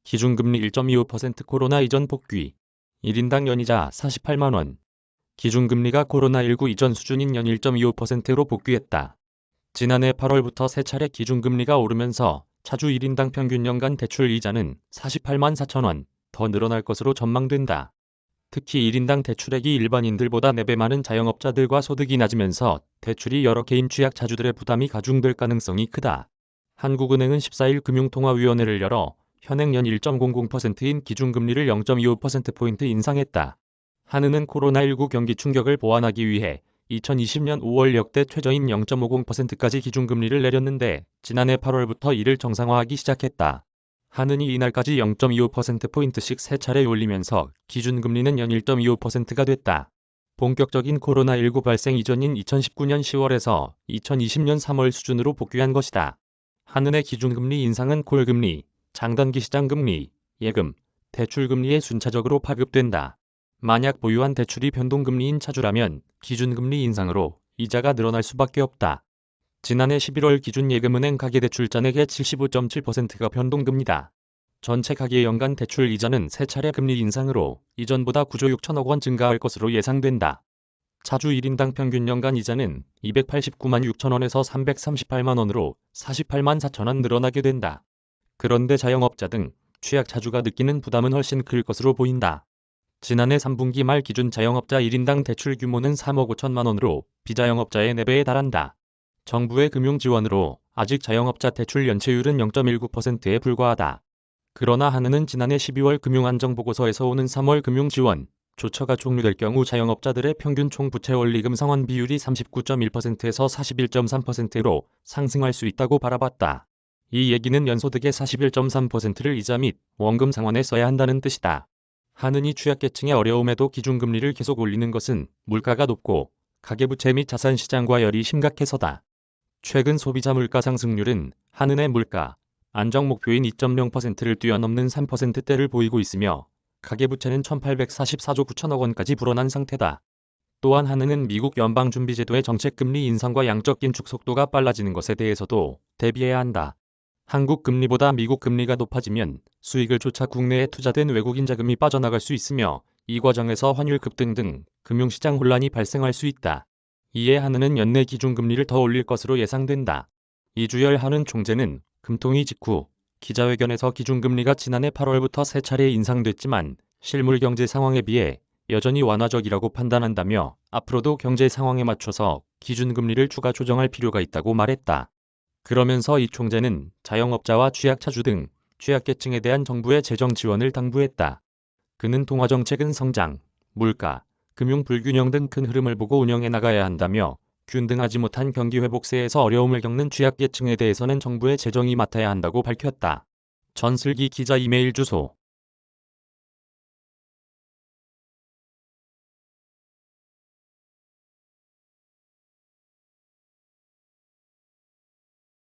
기준금리 1.25% 코로나 이전 복귀. 1인당 연이자 48만원. 기준금리가 코로나19 이전 수준인 연 1.25%로 복귀했다. 지난해 8월부터 세 차례 기준금리가 오르면서 차주 1인당 평균 연간 대출 이자는 48만 4천원 더 늘어날 것으로 전망된다. 특히 1인당 대출액이 일반인들보다 4배 많은 자영업자들과 소득이 낮으면서 대출이 여러 개인 취약 차주들의 부담이 가중될 가능성이 크다. 한국은행은 14일 금융통화위원회를 열어 현행 연 1.00%인 기준금리를 0.25%포인트 인상했다. 한은은 코로나19 경기 충격을 보완하기 위해 2020년 5월 역대 최저인 0.50%까지 기준금리를 내렸는데 지난해 8월부터 이를 정상화하기 시작했다. 한은이 이날까지 0.25%포인트씩 세 차례 올리면서 기준금리는 연 1.25%가 됐다. 본격적인 코로나19 발생 이전인 2019년 10월에서 2020년 3월 수준으로 복귀한 것이다. 한은의 기준금리 인상은 콜금리, 장단기 시장금리, 예금, 대출금리에 순차적으로 파급된다. 만약 보유한 대출이 변동금리인 차주라면 기준금리 인상으로 이자가 늘어날 수밖에 없다. 지난해 11월 기준 예금은행 가계대출 잔액의 75.7%가 변동금리다. 전체 가계 연간 대출 이자는 세 차례 금리 인상으로 이전보다 9조 6천억 원 증가할 것으로 예상된다. 차주 1인당 평균 연간 이자는 289만 6천원에서 338만 원으로 48만 4천원 늘어나게 된다. 그런데 자영업자 등 취약 차주가 느끼는 부담은 훨씬 클 것으로 보인다. 지난해 3분기 말 기준 자영업자 1인당 대출 규모는 3억 5천만 원으로 비자영업자의 4배에 달한다. 정부의 금융 지원으로 아직 자영업자 대출 연체율은 0.19%에 불과하다. 그러나 한은은 지난해 12월 금융안정보고서에서 오는 3월 금융지원 조처가 종료될 경우 자영업자들의 평균 총부채 원리금 상환 비율이 39.1%에서 41.3%로 상승할 수 있다고 바라봤다. 이 얘기는 연소득의 41.3%를 이자 및 원금 상환에 써야 한다는 뜻이다. 한은이 취약계층의 어려움에도 기준금리를 계속 올리는 것은 물가가 높고 가계부채 및 자산시장과 열이 심각해서다. 최근 소비자 물가 상승률은 한은의 물가 안정 목표인 2.0%를 뛰어넘는 3%대를 보이고 있으며 가계부채는 1,844조 9천억 원까지 불어난 상태다. 또한 한은은 미국 연방준비제도의 정책금리 인상과 양적 긴축 속도가 빨라지는 것에 대해서도 대비해야 한다. 한국 금리보다 미국 금리가 높아지면 수익을 쫓아 국내에 투자된 외국인 자금이 빠져나갈 수 있으며 이 과정에서 환율 급등 등 금융시장 혼란이 발생할 수 있다. 이에 한은은 연내 기준금리를 더 올릴 것으로 예상된다. 이주열 한은 총재는 금통위 직후 기자회견에서 기준금리가 지난해 8월부터 세 차례 인상됐지만 실물 경제 상황에 비해 여전히 완화적이라고 판단한다며 앞으로도 경제 상황에 맞춰서 기준금리를 추가 조정할 필요가 있다고 말했다. 그러면서 이 총재는 자영업자와 취약차주 등 취약계층에 대한 정부의 재정 지원을 당부했다. 그는 통화정책은 성장, 물가, 금융 불균형 등 큰 흐름을 보고 운영해 나가야 한다며 균등하지 못한 경기 회복세에서 어려움을 겪는 취약계층에 대해서는 정부의 재정이 맡아야 한다고 밝혔다. 전슬기 기자 이메일 주소